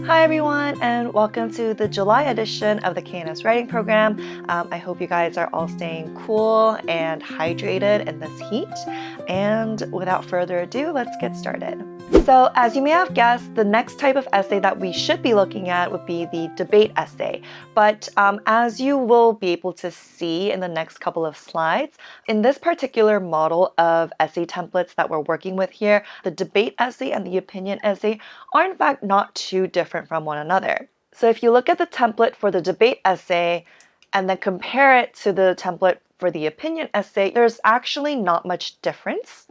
Hi everyone, and welcome to the July edition of the KNS Writing Program. I hope you guys are all staying cool and hydrated in this heat. And without further ado, let's get started. So as you may have guessed, the next type of essay that we should be looking at would be the debate essay. But as you will be able to see in the next couple of slides, in this particular model of essay templates that we're working with here, the debate essay and the opinion essay are in fact not too different from one another. So if you look at the template for the debate essay and then compare it to the template for the opinion essay, there's actually not much difference.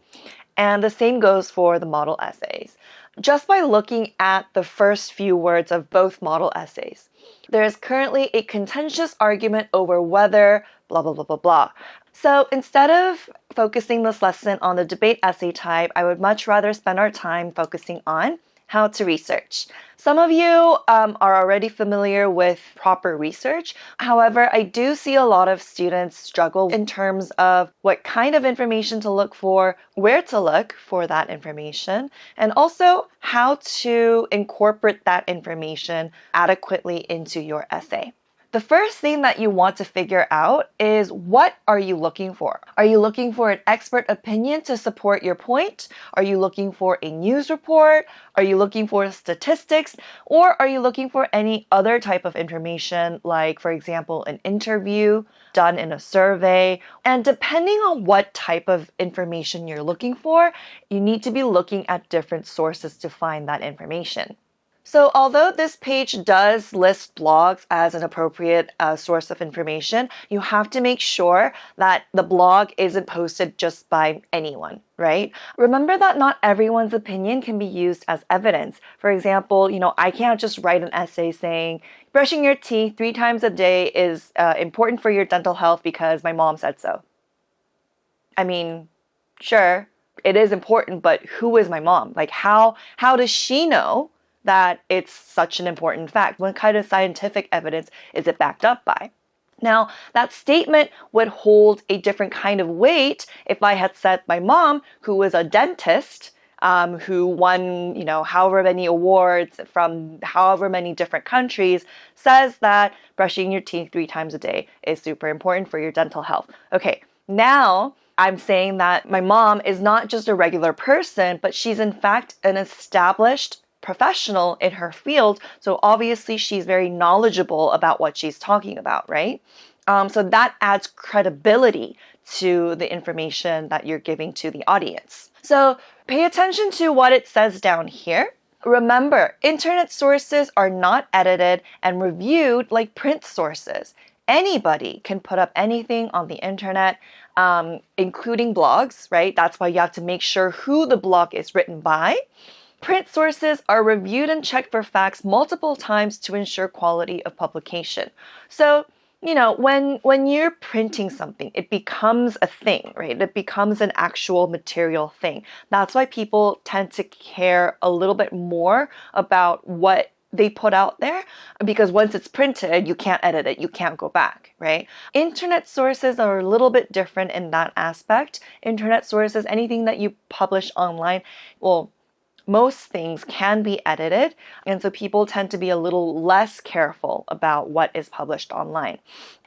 And the same goes for the model essays. Just by looking at the first few words of both model essays, there is currently a contentious argument over whether blah, blah, blah, blah, blah. So instead of focusing this lesson on the debate essay type, I would much rather spend our time focusing on how to research. Some of you are already familiar with proper research. However, I do see a lot of students struggle in terms of what kind of information to look for, where to look for that information, and also how to incorporate that information adequately into your essay. The first thing that you want to figure out is, what are you looking for? Are you looking for an expert opinion to support your point? Are you looking for a news report? Are you looking for statistics? Or are you looking for any other type of information, like, for example, an interview done in a survey? And depending on what type of information you're looking for, you need to be looking at different sources to find that information. So although this page does list blogs as an appropriate source of information, you have to make sure that the blog isn't posted just by anyone, right? Remember that not everyone's opinion can be used as evidence. For example, I can't just write an essay saying, brushing your teeth 3 times a day is important for your dental health because my mom said so. I mean, sure, it is important, but who is my mom? Like, how does she know that it's such an important fact? What kind of scientific evidence is it backed up by? Now, that statement would hold a different kind of weight if I had said my mom, who was a dentist, who won, however many awards from however many different countries, says that brushing your teeth 3 times a day is super important for your dental health. Okay, now I'm saying that my mom is not just a regular person, but she's in fact an established professional in her field, so obviously she's very knowledgeable about what she's talking about, right? So that adds credibility to the information that you're giving to the audience. So pay attention to what it says down here. Remember, internet sources are not edited and reviewed like print sources. Anybody can put up anything on the internet, including blogs, right? That's why you have to make sure who the blog is written by. Print sources are reviewed and checked for facts multiple times to ensure quality of publication. So, when you're printing something, it becomes a thing, right? It becomes an actual material thing. That's why people tend to care a little bit more about what they put out there, because once it's printed, you can't edit it, you can't go back, right? Internet sources are a little bit different in that aspect. Internet sources, anything that you publish online, most things can be edited, and so people tend to be a little less careful about what is published online.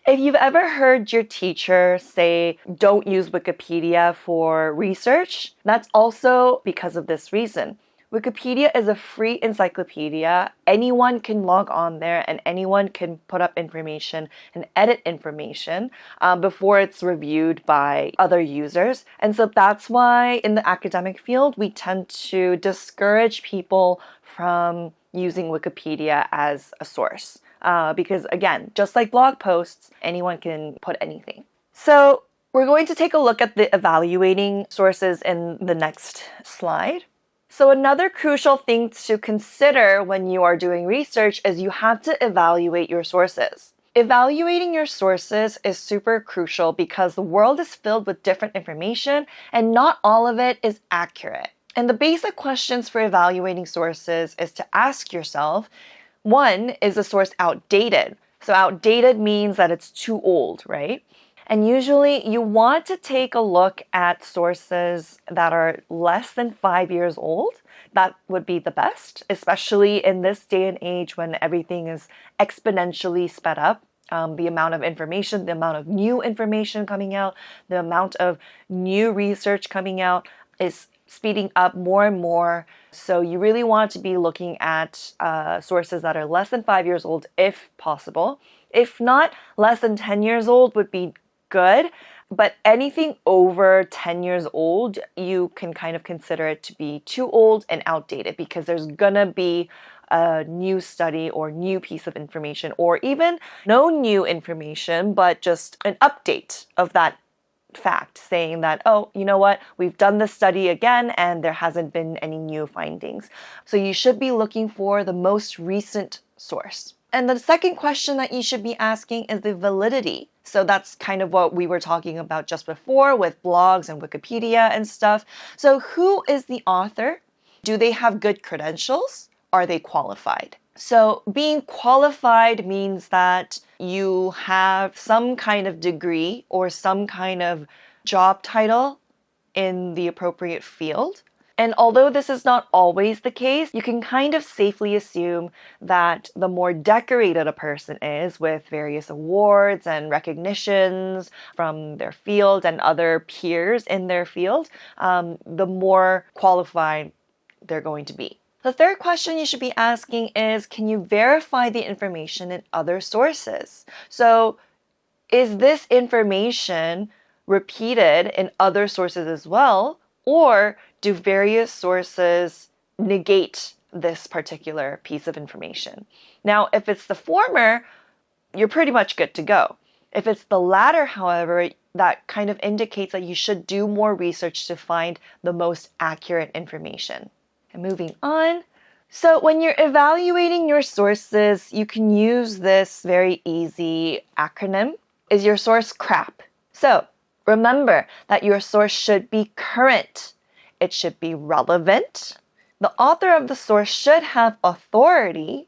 If you've ever heard your teacher say, don't use Wikipedia for research, that's also because of this reason. Wikipedia is a free encyclopedia. Anyone can log on there and anyone can put up information and edit information before it's reviewed by other users. And so that's why in the academic field, we tend to discourage people from using Wikipedia as a source. Because again, just like blog posts, anyone can put anything. So we're going to take a look at the evaluating sources in the next slide. So another crucial thing to consider when you are doing research is you have to evaluate your sources. Evaluating your sources is super crucial because the world is filled with different information and not all of it is accurate. And the basic questions for evaluating sources is to ask yourself, one, is the source outdated? So outdated means that it's too old, right? And usually you want to take a look at sources that are less than 5 years old. That would be the best, especially in this day and age when everything is exponentially sped up. The amount of information, the amount of new information coming out, the amount of new research coming out is speeding up more and more. So you really want to be looking at sources that are less than 5 years old if possible. If not, less than 10 years old would be good. But anything over 10 years old, you can kind of consider it to be too old and outdated because there's gonna be a new study or new piece of information, or even no new information, but just an update of that fact saying that, oh, you know what, we've done this study again and there hasn't been any new findings. So you should be looking for the most recent source. And the second question that you should be asking is the validity. So that's kind of what we were talking about just before with blogs and Wikipedia and stuff. So who is the author? Do they have good credentials? Are they qualified? So being qualified means that you have some kind of degree or some kind of job title in the appropriate field. And although this is not always the case, you can kind of safely assume that the more decorated a person is with various awards and recognitions from their field and other peers in their field, the more qualified they're going to be. The third question you should be asking is, can you verify the information in other sources? So, is this information repeated in other sources as well? Or do various sources negate this particular piece of information? Now, if it's the former, you're pretty much good to go. If it's the latter, however, that kind of indicates that you should do more research to find the most accurate information. And moving on. So when you're evaluating your sources, you can use this very easy acronym. Is your source crap? So remember that your source should be current. It should be relevant. The author of the source should have authority.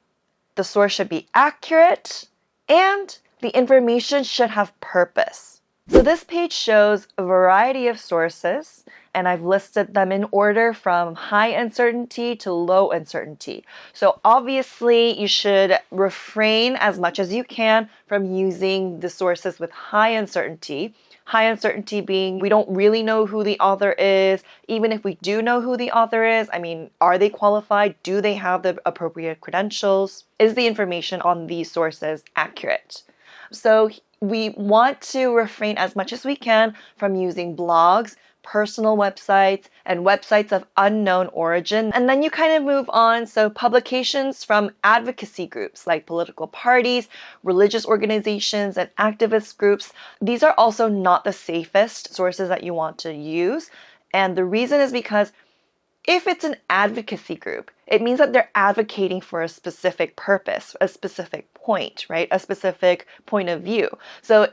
The source should be accurate. And the information should have purpose. So this page shows a variety of sources, and I've listed them in order from high uncertainty to low uncertainty. So obviously you should refrain as much as you can from using the sources with high uncertainty. High uncertainty being we don't really know who the author is. Even if we do know who the author is, are they qualified? Do they have the appropriate credentials? Is the information on these sources accurate? So we want to refrain as much as we can from using blogs, personal websites, and websites of unknown origin. And then you kind of move on. So publications from advocacy groups like political parties, religious organizations, and activist groups. These are also not the safest sources that you want to use. And the reason is because if it's an advocacy group, it means that they're advocating for a specific purpose, a specific point, right? A specific point of view. So,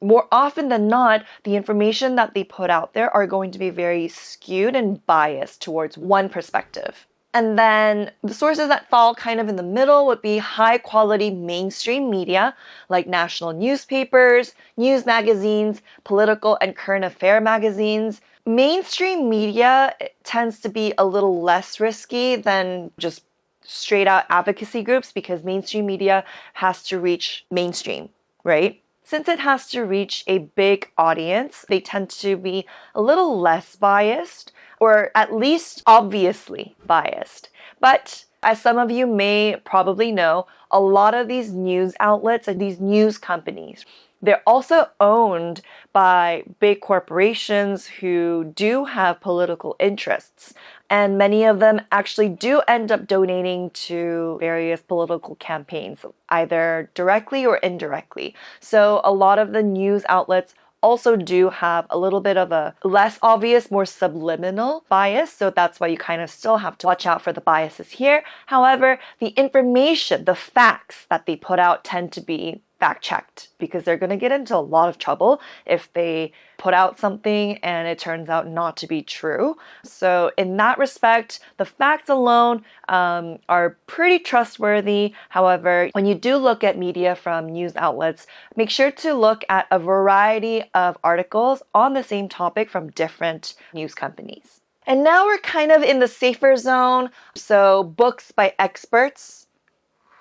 more often than not, the information that they put out there are going to be very skewed and biased towards one perspective. And then the sources that fall kind of in the middle would be high quality mainstream media like national newspapers, news magazines, political and current affair magazines. Mainstream media tends to be a little less risky than just straight out advocacy groups because mainstream media has to reach mainstream, right? Since it has to reach a big audience, they tend to be a little less biased, or at least obviously biased. But as some of you may probably know, a lot of these news outlets and these news companies, they're also owned by big corporations who do have political interests. And many of them actually do end up donating to various political campaigns, either directly or indirectly. So a lot of the news outlets also do have a little bit of a less obvious, more subliminal bias. So that's why you kind of still have to watch out for the biases here. However, the information, the facts that they put out tend to be fact-checked, because they're going to get into a lot of trouble if they put out something and it turns out not to be true. So in that respect, the facts alone are pretty trustworthy. However, when you do look at media from news outlets, make sure to look at a variety of articles on the same topic from different news companies. And now we're kind of in the safer zone. So books by experts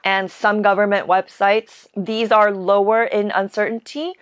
and some government websites, these are lower in uncertainty.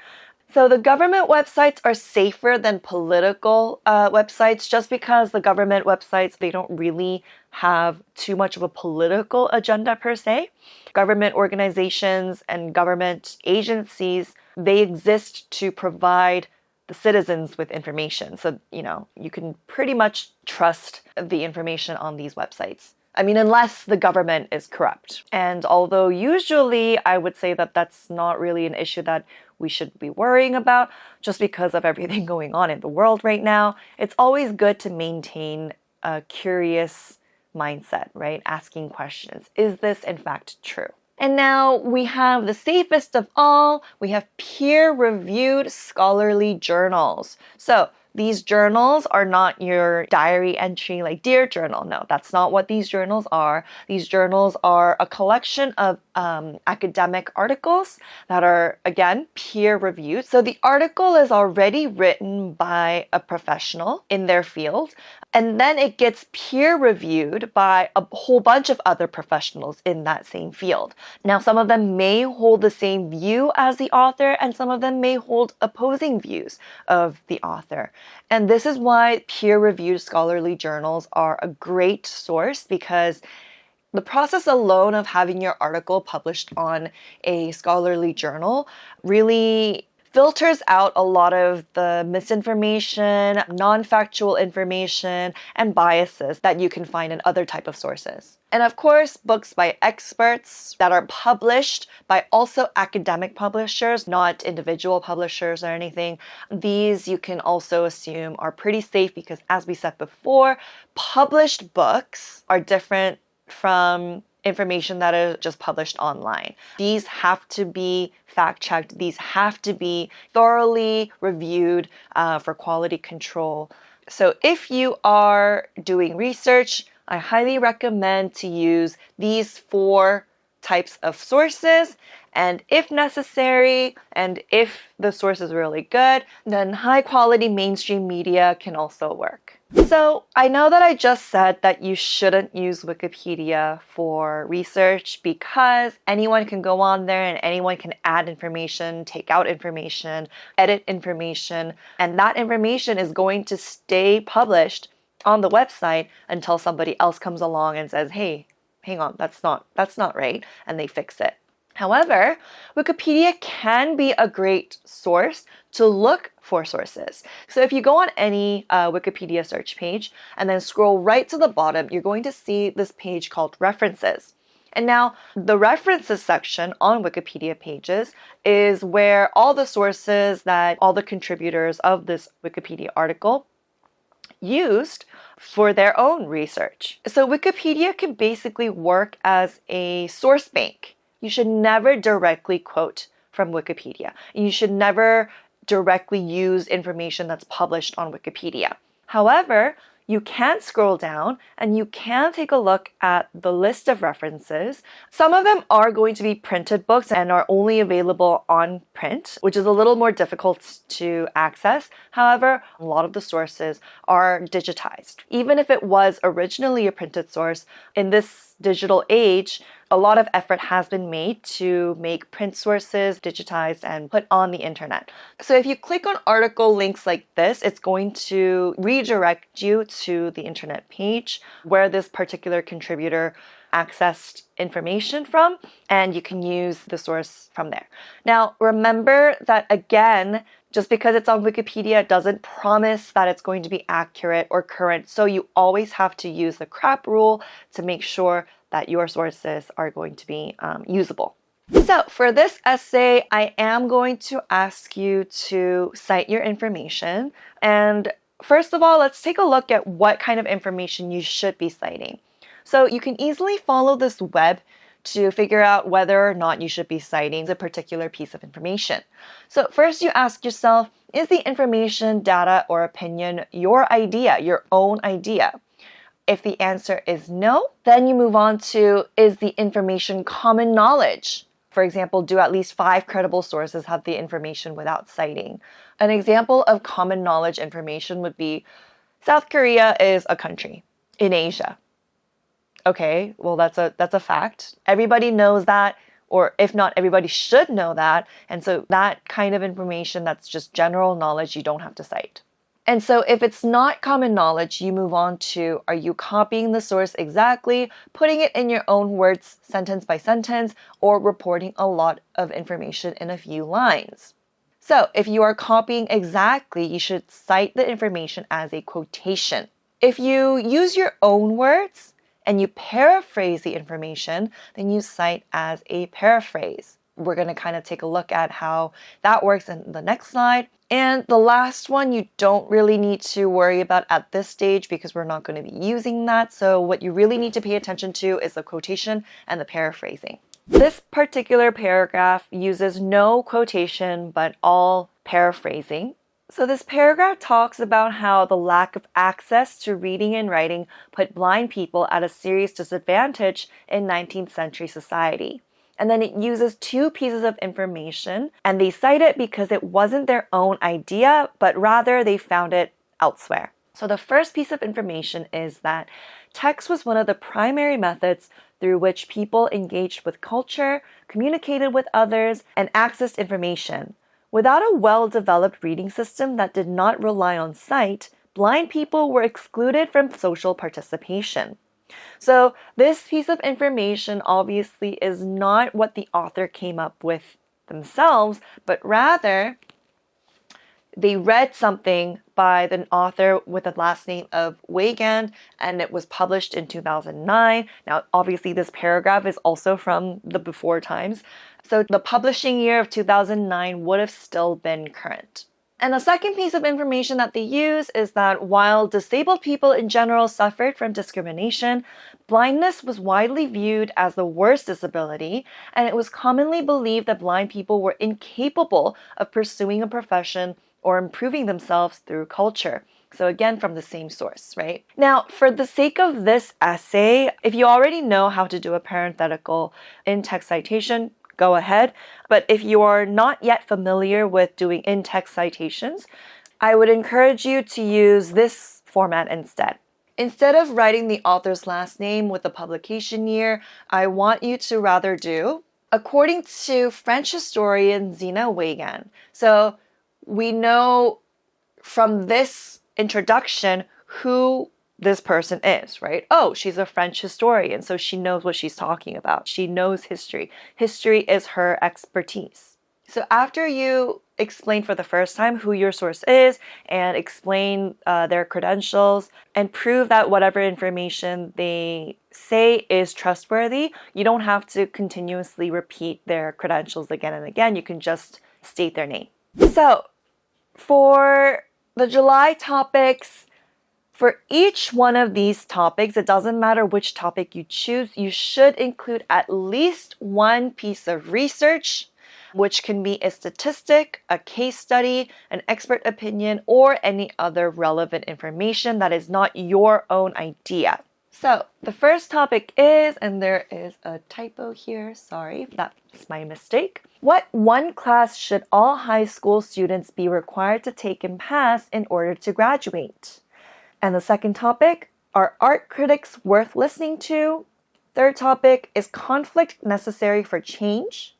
So the government websites are safer than political websites, just because the government websites, they don't really have too much of a political agenda per se. Government organizations and government agencies, they exist to provide the citizens with information. So, you can pretty much trust the information on these websites. I mean, unless the government is corrupt. And although usually I would say that that's not really an issue that we should be worrying about, just because of everything going on in the world right now, it's always good to maintain a curious mindset, right? Asking questions. Is this in fact true? And now we have the safest of all. We have peer-reviewed scholarly journals. So these journals are not your diary entry like Dear Journal. No, that's not what these journals are. These journals are a collection of academic articles that are, again, peer-reviewed. So the article is already written by a professional in their field, and then it gets peer-reviewed by a whole bunch of other professionals in that same field. Now, some of them may hold the same view as the author, and some of them may hold opposing views of the author. And this is why peer-reviewed scholarly journals are a great source, because the process alone of having your article published on a scholarly journal really filters out a lot of the misinformation, non-factual information, and biases that you can find in other type of sources. And of course, books by experts that are published by also academic publishers, not individual publishers or anything. These you can also assume are pretty safe, because as we said before, published books are different from information that is just published online. These have to be fact-checked. These have to be thoroughly reviewed for quality control. So if you are doing research, I highly recommend to use these 4 types of sources. And if necessary, and if the source is really good, then high-quality mainstream media can also work. So I know that I just said that you shouldn't use Wikipedia for research, because anyone can go on there and anyone can add information, take out information, edit information, and that information is going to stay published on the website until somebody else comes along and says, hey, hang on, that's not right, and they fix it. However, Wikipedia can be a great source to look for sources. So if you go on any Wikipedia search page and then scroll right to the bottom, you're going to see this page called References. And now the references section on Wikipedia pages is where all the sources that all the contributors of this Wikipedia article used for their own research. So Wikipedia can basically work as a source bank. You should never directly quote from Wikipedia. You should never directly use information that's published on Wikipedia. However, you can scroll down and you can take a look at the list of references. Some of them are going to be printed books and are only available on print, which is a little more difficult to access. However, a lot of the sources are digitized. Even if it was originally a printed source, in this digital age, a lot of effort has been made to make print sources digitized and put on the internet. So if you click on article links like this, it's going to redirect you to the internet page where this particular contributor accessed information from, and you can use the source from there. Now, remember that again, just because it's on Wikipedia doesn't promise that it's going to be accurate or current. So you always have to use the CRAP rule to make sure that your sources are going to be usable. So for this essay, I am going to ask you to cite your information. And first of all, let's take a look at what kind of information you should be citing. So you can easily follow this web to figure out whether or not you should be citing a particular piece of information. So first you ask yourself, is the information, data, or opinion your idea, your own idea? If the answer is no, then you move on to, is the information common knowledge? For example, do at least 5 credible sources have the information without citing? An example of common knowledge information would be South Korea is a country in Asia. Okay, well that's a fact. Everybody knows that, or if not, everybody should know that. And so that kind of information that's just general knowledge, you don't have to cite. And so if it's not common knowledge, you move on to, are you copying the source exactly, putting it in your own words, sentence by sentence, or reporting a lot of information in a few lines? So if you are copying exactly, you should cite the information as a quotation. If you use your own words and you paraphrase the information, then you cite as a paraphrase. We're going to kind of take a look at how that works in the next slide. And the last one, you don't really need to worry about at this stage because we're not going to be using that. So what you really need to pay attention to is the quotation and the paraphrasing. This particular paragraph uses no quotation, but all paraphrasing. So this paragraph talks about how the lack of access to reading and writing put blind people at a serious disadvantage in 19th century society. And then it uses 2 pieces of information, and they cite it because it wasn't their own idea, but rather they found it elsewhere. So the first piece of information is that text was one of the primary methods through which people engaged with culture, communicated with others, and accessed information. Without a well-developed reading system that did not rely on sight, blind people were excluded from social participation. So this piece of information obviously is not what the author came up with themselves, but rather they read something by the author with the last name of Weigand, and it was published in 2009. Now, obviously, this paragraph is also from the before times. So the publishing year of 2009 would have still been current. And the second piece of information that they use is that while disabled people in general suffered from discrimination, blindness was widely viewed as the worst disability, and it was commonly believed that blind people were incapable of pursuing a profession or improving themselves through culture. So again, from the same source, right? Now, for the sake of this essay, if you already know how to do a parenthetical in-text citation, go ahead. But if you are not yet familiar with doing in-text citations, I would encourage you to use this format instead. Instead of writing the author's last name with the publication year, I want you to rather do, according to French historian Zina Weigand. So we know from this introduction who this person is, right? Oh, she's a French historian, so she knows what she's talking about. She knows history. History is her expertise. So after you explain for the first time who your source is and explain their credentials and prove that whatever information they say is trustworthy, you don't have to continuously repeat their credentials again and again. You can just state their name. So for the July topics, for each one of these topics, it doesn't matter which topic you choose, you should include at least one piece of research, which can be a statistic, a case study, an expert opinion, or any other relevant information that is not your own idea. So the first topic is, and there is a typo here, sorry, that's my mistake. What one class should all high school students be required to take and pass in order to graduate? And the second topic, are art critics worth listening to? Third topic, is conflict necessary for change?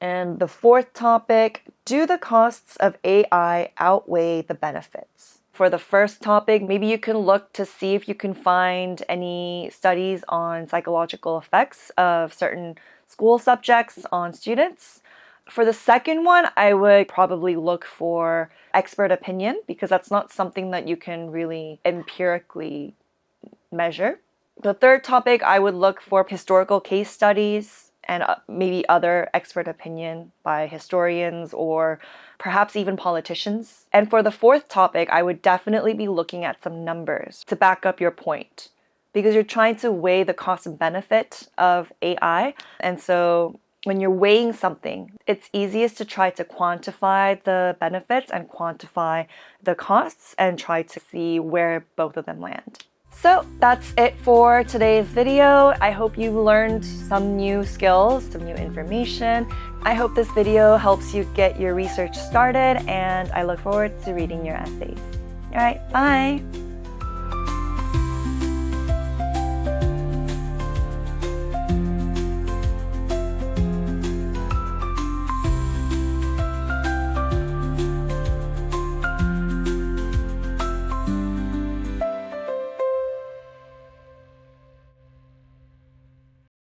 And the fourth topic, do the costs of AI outweigh the benefits? For the first topic, maybe you can look to see if you can find any studies on psychological effects of certain school subjects on students. For the second one, I would probably look for expert opinion because that's not something that you can really empirically measure. The third topic, I would look for historical case studies and maybe other expert opinion by historians or perhaps even politicians. And for the fourth topic, I would definitely be looking at some numbers to back up your point. because you're trying to weigh the cost and benefit of AI. And so when you're weighing something, it's easiest to try to quantify the benefits and quantify the costs and try to see where both of them land. So that's it for today's video. I hope you learned some new skills, some new information. I hope this video helps you get your research started, and I look forward to reading your essays. All right, bye!